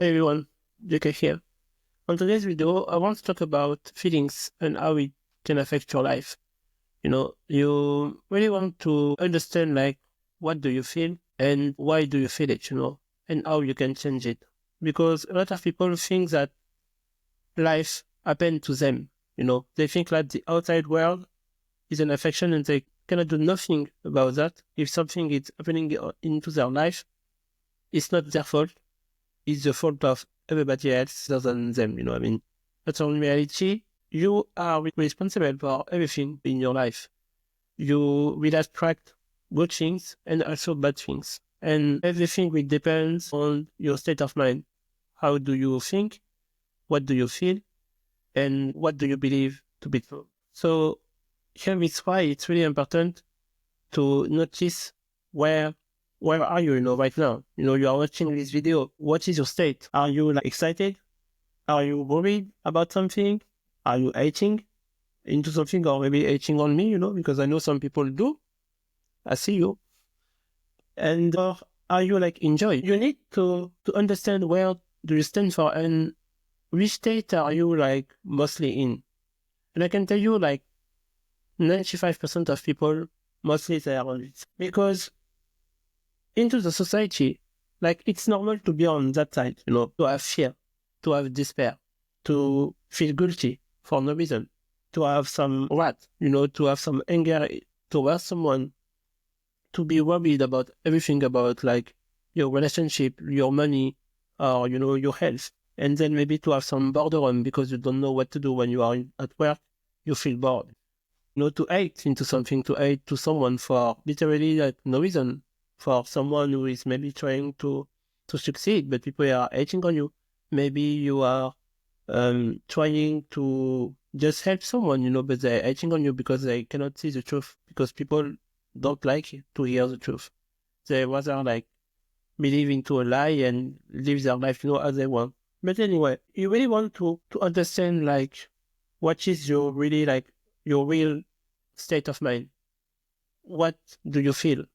Hey everyone, JK here. On today's video, I want to talk about feelings and how it can affect your life. You really want to understand what do you feel and why do you feel it, and how you can change it. Because a lot of people think that life happened to them, they think that the outside world is an affection and they cannot do nothing about that. If something is happening into their life, it's not their fault. It's the fault of everybody else other than them, But in reality, you are responsible for everything in your life. You will attract good things and also bad things. And everything will depend on your state of mind. How do you think? What do you feel? And what do you believe to be true? So here is why it's really important to notice where are you, right now? You are watching this video. What is your state? Are you excited? Are you worried about something? Are you hating into something or maybe hating on me, because I know some people do. I see you. And are you enjoy? You need to understand where do you stand for and which state are you mostly in. And I can tell you 95% of people mostly they are on it. Because into the society, it's normal to be on that side, to have fear, to have despair, to feel guilty for no reason, to have some wrath, to have some anger towards someone, to be worried about everything about your relationship, your money, or, your health. And then maybe to have some boredom because you don't know what to do when you are at work, you feel bored. To hate into something, to hate to someone for literally no reason, for someone who is maybe trying to succeed, but people are hating on you. Maybe you are trying to just help someone, but they're hating on you because they cannot see the truth, because people don't like to hear the truth. They rather believe into a lie and live their life, as they want. But anyway, you really want to understand what is your really your real state of mind. What do you feel?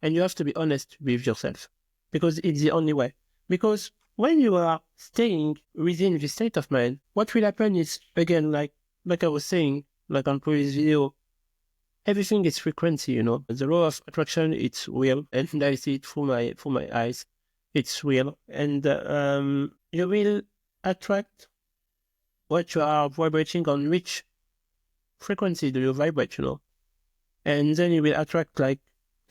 And you have to be honest with yourself, because it's the only way. Because when you are staying within this state of mind, what will happen is, again, like I was saying, on previous video, everything is frequency, The law of attraction, it's real, and I see it through my eyes. It's real. And you will attract what you are vibrating on. Which frequency do you vibrate, And then you will attract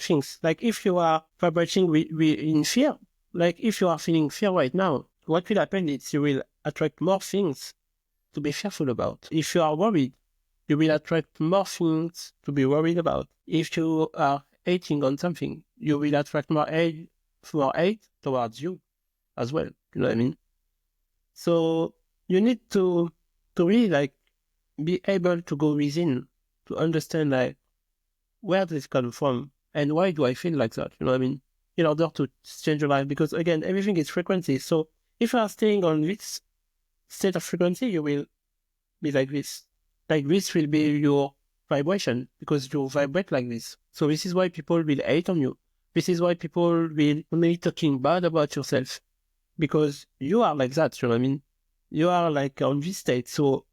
things. If you are vibrating in fear, if you are feeling fear right now, what will happen is you will attract more things to be fearful about. If you are worried, you will attract more things to be worried about. If you are hating on something, you will attract more hate towards you as well. You know what I mean? So you need to really be able to go within to understand where does it come from and why do I feel like that? You know what I mean? In order to change your life, because again, everything is frequency. So if you are staying on this state of frequency, you will be like this. This will be your vibration, because you vibrate like this. So this is why people will hate on you. This is why people will only talking bad about yourself, because you are like that. You know what I mean? You are on this state. So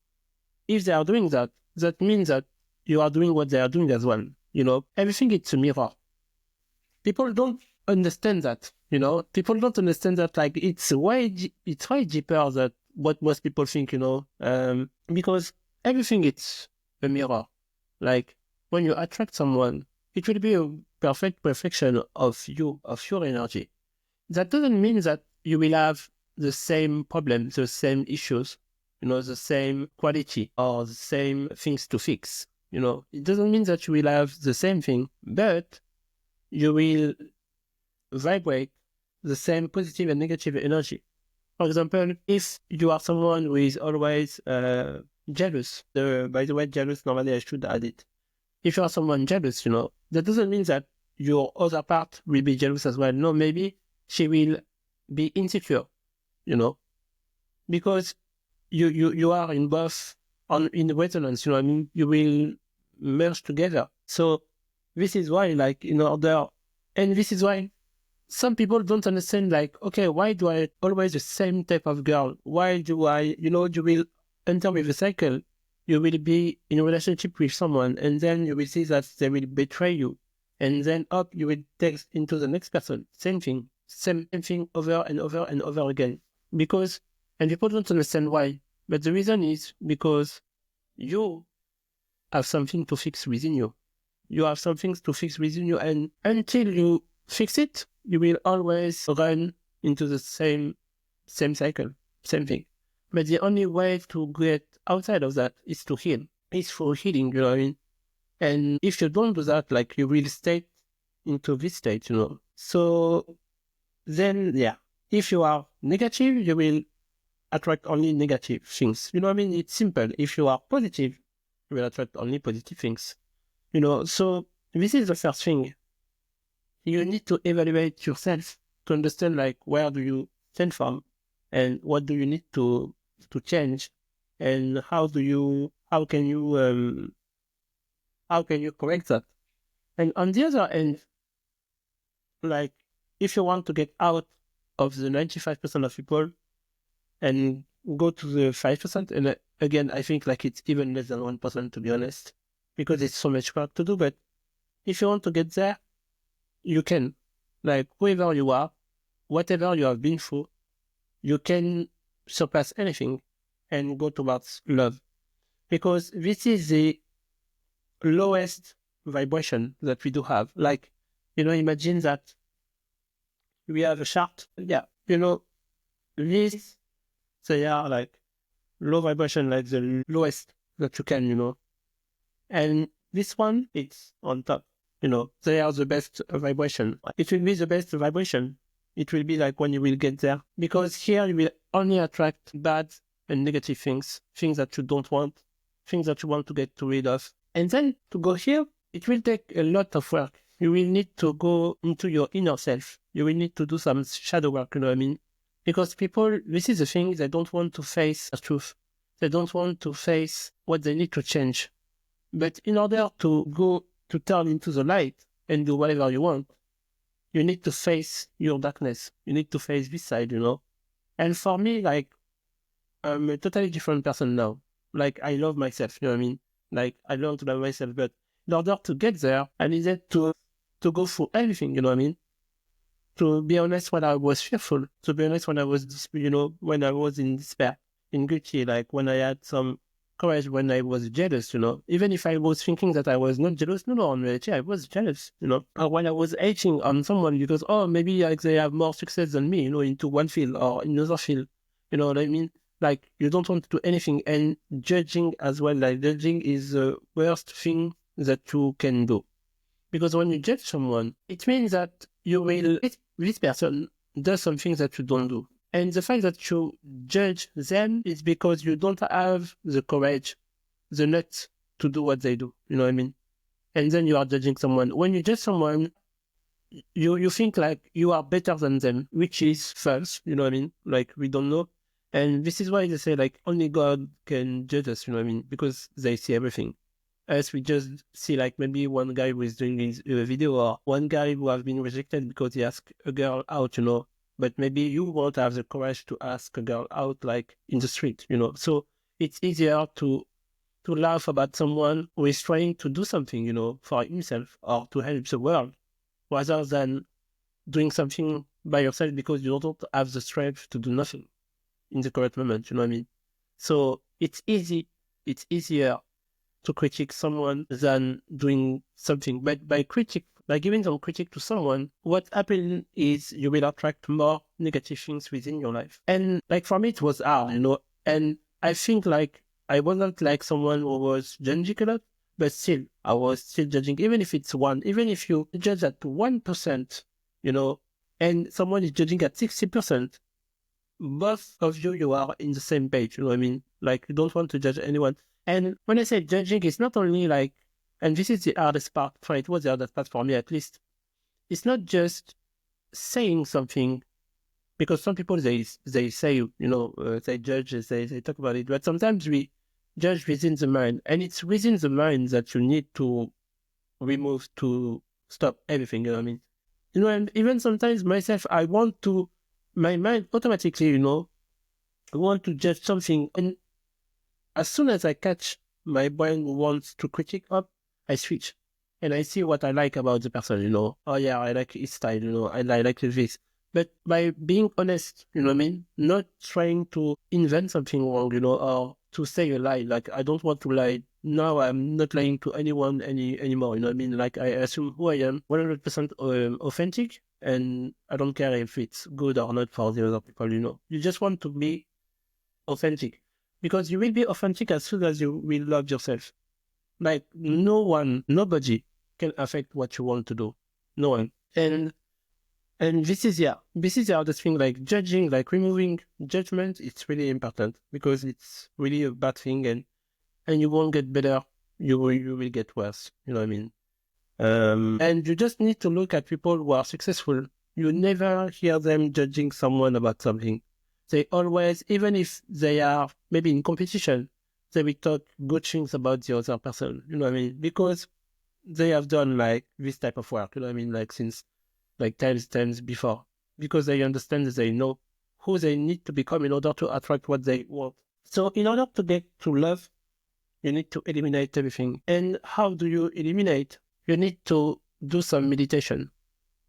if they are doing that, that means that you are doing what they are doing as well. Everything is a mirror. People don't understand that, People don't understand that it's way deeper than what most people think, because everything is a mirror. When you attract someone, it will be a perfect reflection of you, of your energy. That doesn't mean that you will have the same problems, the same issues, the same quality or the same things to fix. It doesn't mean that you will have the same thing, but you will vibrate the same positive and negative energy. For example, if you are someone who is always jealous, by the way, jealous, normally I should add it. If you are someone jealous, that doesn't mean that your other part will be jealous as well. No, maybe she will be insecure, because you are in both in resonance, you will merge together. So this is why, and this is why some people don't understand, like, okay, why do I always the same type of girl? Why do I, you will enter with a cycle. You will be in a relationship with someone, and then you will see that they will betray you. And then up, you will take into the next person. Same thing. Same thing over and over and over again. Because, and people don't understand why. But the reason is because you have something to fix within you. You have some things to fix within you, and until you fix it, you will always run into the same cycle, same thing. But the only way to get outside of that is to heal. It's for healing, you know what I mean? And if you don't do that, like, you will stay into this state, So then, yeah, if you are negative, you will attract only negative things. You know what I mean? It's simple. If you are positive, you will attract only positive things. So this is the first thing. You need to evaluate yourself to understand, like, where do you stand from, and what do you need to change, and how can you correct that. And on the other end, like, if you want to get out of the 95% of people and go to the 5%, and again, I think, like, it's even less than 1%, to be honest, because it's so much work to do. But if you want to get there, you can. Like, whoever you are, whatever you have been through, you can surpass anything and go towards love. Because this is the lowest vibration that we do have. Like, imagine that we have a chart. Yeah, these, they are like low vibration, like the lowest that you can. And this one, it's on top. They are the best vibration. It will be the best vibration. It will be like when you will get there. Because here you will only attract bad and negative things that you don't want, things that you want to get rid of. And then to go here, it will take a lot of work. You will need to go into your inner self. You will need to do some shadow work, you know what I mean? Because people, this is the thing, they don't want to face the truth. They don't want to face what they need to change. But in order to turn into the light and do whatever you want, you need to face your darkness. You need to face this side, And for me, like, I'm a totally different person now. Like, I love myself, you know what I mean? Like, I learned to love myself, but in order to get there, I needed to go through everything, you know what I mean? To be honest, when I was fearful, to be honest, when I was, when I was in despair, in guilty, like when I had some courage, when I was jealous, even if I was thinking that I was not jealous, no, in reality, I was jealous, or when I was hating on someone because, oh, maybe like they have more success than me, into one field or in another field, you know what I mean? Like, you don't want to do anything, and judging as well, like judging is the worst thing that you can do. Because when you judge someone, it means that you will, this person does something that you don't do. And the fact that you judge them is because you don't have the courage, the nuts to do what they do. You know what I mean? And then you are judging someone. When you judge someone, you think like you are better than them, which is false. You know what I mean? Like, we don't know. And this is why they say, like, only God can judge us, you know what I mean? Because they see everything. As we just see, like, maybe one guy who is doing his video, or one guy who has been rejected because he asked a girl out, but maybe you won't have the courage to ask a girl out, like, in the street, So it's easier to laugh about someone who is trying to do something, for himself or to help the world, rather than doing something by yourself because you don't have the strength to do nothing in the correct moment, you know what I mean? So it's easier to critique someone than doing something. But by giving some critique to someone, what happens is you will attract more negative things within your life. And like, for me, it was hard, and I think, like, I wasn't like someone who was judging a lot, but still, I was still judging, even if it's one, even if you judge at 1%, and someone is judging at 60%, both of you are in the same page, you know what I mean? Like, you don't want to judge anyone. And when I say judging, it's not only like, and this is the hardest part, it was the hardest part for me at least, it's not just saying something, because some people, they say, they judge, they talk about it, but sometimes we judge within the mind, and it's within the mind that you need to remove, to stop everything, you know what I mean? And even sometimes myself, my mind automatically, want to judge something. And as soon as I catch my brain wants to critique up, I switch. And I see what I like about the person, Oh yeah, I like his style, and I like this. But by being honest, you know what I mean? Not trying to invent something wrong, or to say a lie. Like, I don't want to lie. Now I'm not lying to anyone anymore, you know what I mean? Like, I assume who I am, 100% authentic, and I don't care if it's good or not for the other people, You just want to be authentic. Because you will be authentic as soon as you will love yourself. Like, nobody can affect what you want to do. No one. And this is the other thing, like judging, like removing judgment, it's really important because it's really a bad thing, and you won't get better. You will get worse. You know what I mean? And you just need to look at people who are successful. You never hear them judging someone about something. They always, even if they are maybe in competition, they will talk good things about the other person. You know what I mean? Because they have done like this type of work. You know what I mean? Like since like times before. Because they understand, they know who they need to become in order to attract what they want. So in order to get to love, you need to eliminate everything. And how do you eliminate? You need to do some meditation.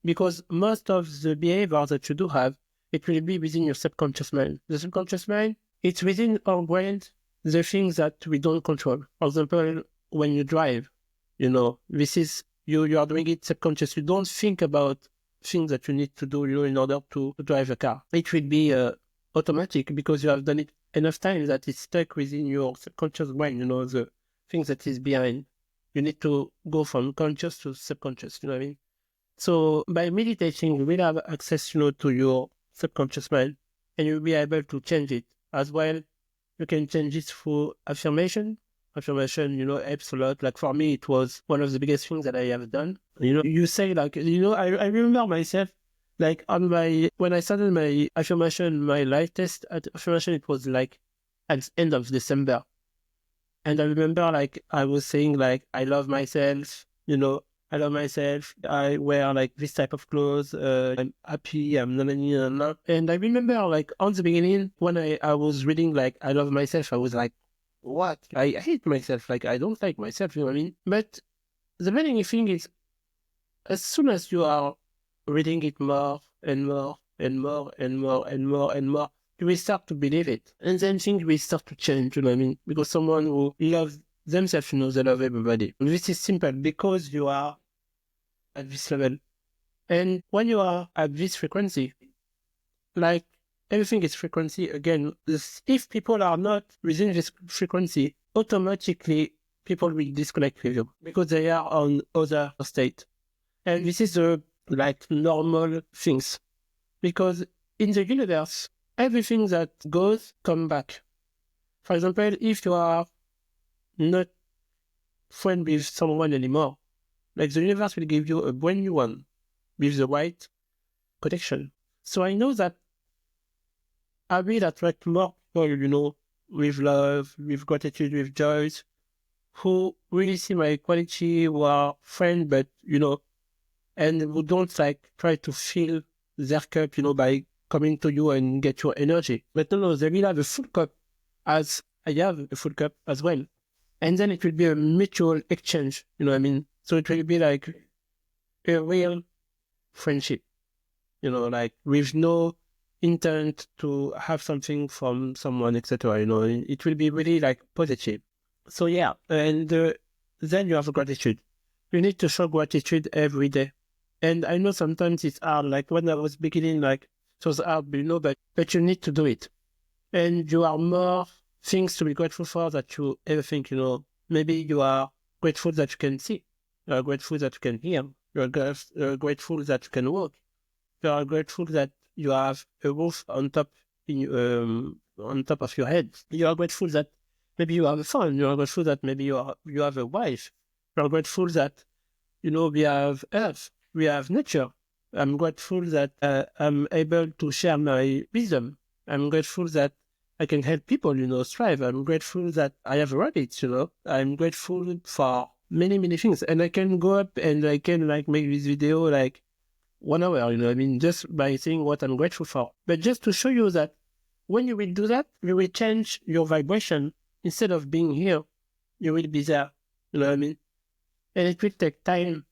Because most of the behavior that you do have, it will be within your subconscious mind. The subconscious mind, it's within our brain, the things that we don't control. For example, when you drive, this is, you are doing it subconscious. You don't think about things that you need to do, in order to drive a car. It will be automatic because you have done it enough times that it's stuck within your subconscious brain, the things that is behind. You need to go from conscious to subconscious, you know what I mean? So by meditating, you will have access, to your subconscious mind, and you'll be able to change it as well. You can change it through affirmation. Affirmation, helps a lot. Like for me, it was one of the biggest things that I have done. You say like, I remember myself, like when I started my affirmation, my life test at affirmation, it was like at the end of December. And I remember like I was saying like, I love myself, I love myself. I wear like this type of clothes. I'm happy. I'm not. And I remember like on the beginning when I was reading like I love myself, I was like, what? I hate myself. Like I don't like myself. You know what I mean? But the main thing is, as soon as you are reading it more and more and more and more and more and more, you will start to believe it, and then things will start to change. You know what I mean? Because someone who loves themselves, they love everybody. And this is simple because you are at this level. And when you are at this frequency, like everything is frequency again. If people are not within this frequency, automatically people will disconnect with you because they are on other state. And this is like normal things because in the universe, everything that goes come back. For example, if you are not friend with someone anymore, like the universe will give you a brand new one with the right connection. So I know that I will attract more people, with love, with gratitude, with joy, who really see my quality, who are friends, but, and who don't like try to fill their cup, by coming to you and get your energy. But no, they will have a full cup as I have a full cup as well. And then it will be a mutual exchange, you know what I mean? So it will be like a real friendship, like with no intent to have something from someone, etc. It will be really like positive. So yeah, and then you have gratitude. You need to show gratitude every day. And I know sometimes it's hard, like when I was beginning, like it was hard, but you need to do it. And you are more things to be grateful for that you ever think, maybe you are grateful that you can see. You are grateful that you can hear. You are grateful that you can walk. You are grateful that you have a roof on top of your head. You are grateful that maybe you have a phone. You are grateful that maybe you have a wife. You are grateful that we have earth, we have nature. I'm grateful that I'm able to share my wisdom. I'm grateful that I can help people, strive. I'm grateful that I have rabbits. I'm grateful for many, many things. And I can go up and I can like make this video like 1 hour, you know what I mean? Just by saying what I'm grateful for. But just to show you that when you will do that, you will change your vibration. Instead of being here, you will be there. You know what I mean? And it will take time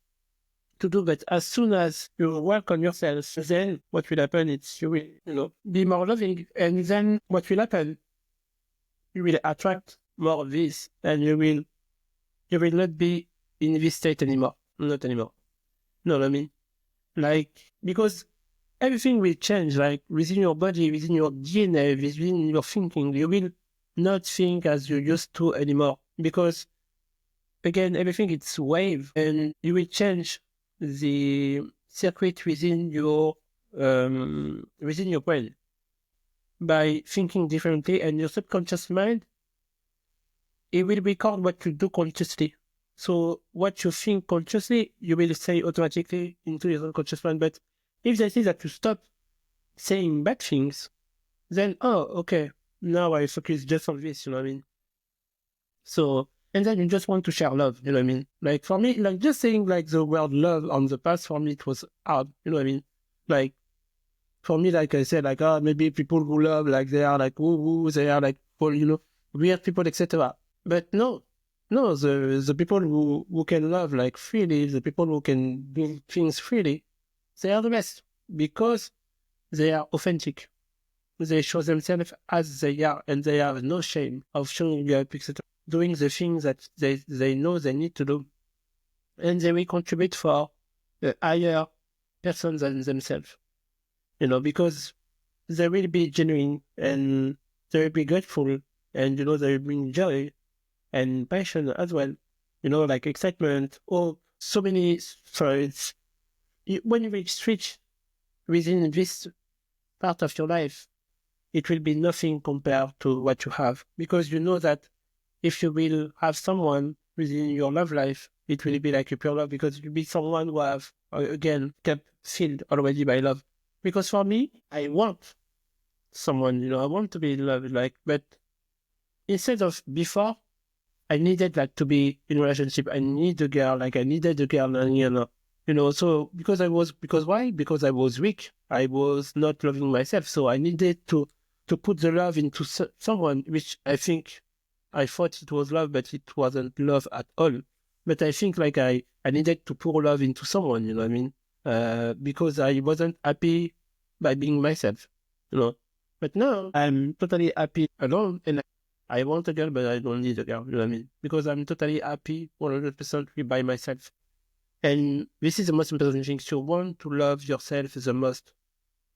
to do, but as soon as you work on yourself, then what will happen is you will, be more loving. And then what will happen? You will attract more of this, and you will not be in this state anymore. Not anymore. You know what I mean? Like, because everything will change, like within your body, within your DNA, within your thinking. You will not think as you used to anymore. Because again, everything it's wave, and you will change the circuit within your brain by thinking differently, and your subconscious mind, it will record what you do consciously. So what you think consciously, you will say automatically into your subconscious mind. But if they see that you stop saying bad things, then, oh, okay, now I focus just on this, you know what I mean? So, and then you just want to share love, you know what I mean? Like for me, like just saying like the word love on the past, for me, it was hard, you know what I mean? Like, for me, like I said, like, maybe people who love, like they are like, woo, they are like, people, weird people, etc. But no, the people who can love like freely, the people who can do things freely, they are the best because they are authentic. They show themselves as they are, and they have no shame of showing up, etc. Doing the things that they know they need to do, and they will contribute for a higher person than themselves. Because they will be genuine, and they will be grateful, and they will bring joy and passion as well. Like excitement, or so many stories. When you will switch within this part of your life, it will be nothing compared to what you have, because you know that if you will have someone within your love life, it will be like a pure love, because it will be someone who have, again, kept filled already by love. Because for me, I want someone, I want to be in love, but instead of before, I needed to be in a relationship. I needed a girl, and so because why? Because I was weak. I was not loving myself. So I needed to put the love into someone, which I thought it was love, but it wasn't love at all. But I think I needed to pour love into someone, you know what I mean? Because I wasn't happy by being myself, But now I'm totally happy alone, and I want a girl, but I don't need a girl, you know what I mean? Because I'm totally happy 100% by myself. And this is the most important thing. You want to love yourself the most.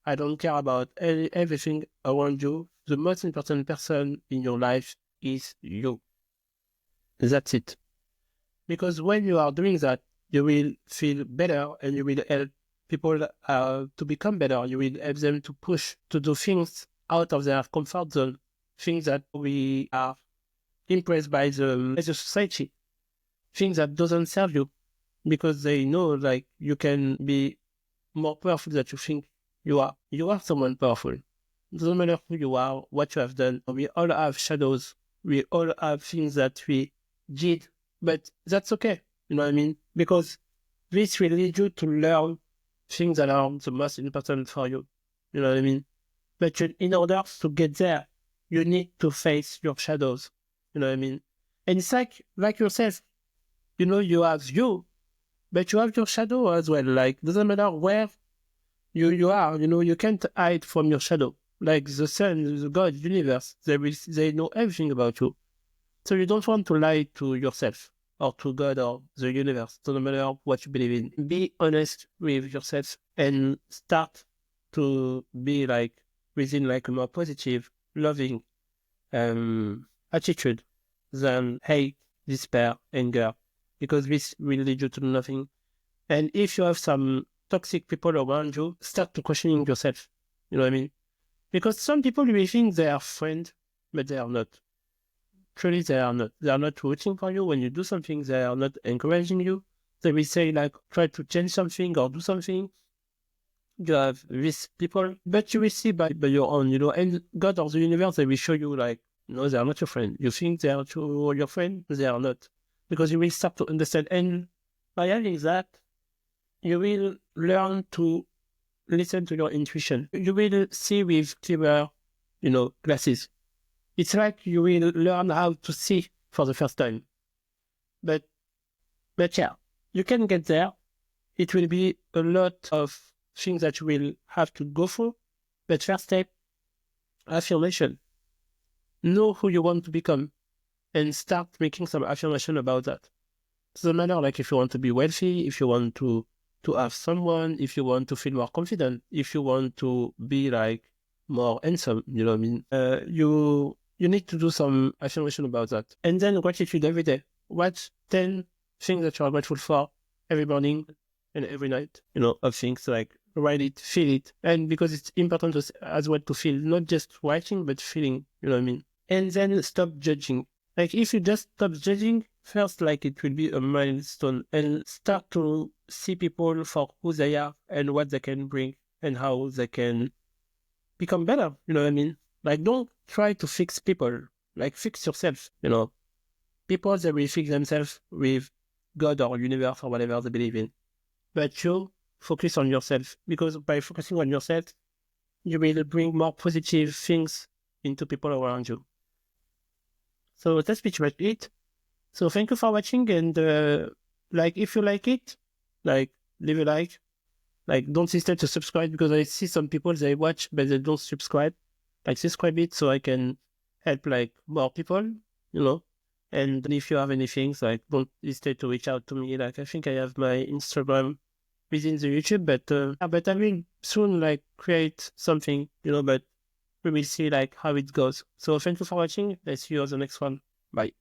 I don't care about everything around you. The most important person in your life is you. That's it. Because when you are doing that, you will feel better, and you will help people to become better. You will help them to push, to do things out of their comfort zone, things that we are impressed by the society, things that doesn't serve you, because they know you can be more powerful than you think you are. You are someone powerful. It doesn't matter who you are, what you have done. We all have shadows. We all have things that we did, but that's okay. You know what I mean? Because this will lead you to learn things that are the most important for you. You know what I mean? But in order to get there, you need to face your shadows. You know what I mean? And it's like yourself. You have you, but you have your shadow as well. Doesn't matter where you are, you can't hide from your shadow. Like the sun, the God, universe, they know everything about you. So you don't want to lie to yourself or to God or the universe. Doesn't matter what you believe in. Be honest with yourself and start to be within a more positive, loving attitude than hate, despair, anger, because this will lead you to nothing. And if you have some toxic people around you, start to questioning yourself. You know what I mean? Because some people will think they are friends, but they are not. Truly, they are not. They are not rooting for you when you do something. They are not encouraging you. They will say try to change something or do something. You have these people, but you will see by your own, and God or the universe, they will show you no, they are not your friend. You think they are your friend? They are not. Because you will start to understand. And by having that, you will learn to listen to your intuition. You will see with clearer, glasses. It's like you will learn how to see for the first time. But yeah, you can get there. It will be a lot of things that you will have to go through. But first step, affirmation. Know who you want to become and start making some affirmation about that. It doesn't matter like if you want to be wealthy, if you want to have someone, if you want to feel more confident, if you want to be like more handsome, you know what I mean? You need to do some affirmation about that. And then gratitude every day. Watch 10 things that you are grateful for every morning and every night, of things like write it, feel it. And because it's important as well to feel, not just writing, but feeling, you know what I mean? And then stop judging. Like if you just stop judging, first, like it will be a milestone and start to see people for who they are and what they can bring and how they can become better. You know what I mean? Like don't try to fix people, like fix yourself, People, they will fix themselves with God or universe or whatever they believe in. But you focus on yourself because by focusing on yourself, you will bring more positive things into people around you. So that's pretty much it. So thank you for watching and if you like it, leave a like don't hesitate to subscribe because I see some people they watch but they don't subscribe. Subscribe it so I can help more people, And if you have anything, don't hesitate to reach out to me. I think I have my Instagram within the YouTube, but I will soon create something, but we will see how it goes. So thank you for watching. Let's see you on the next one. Bye.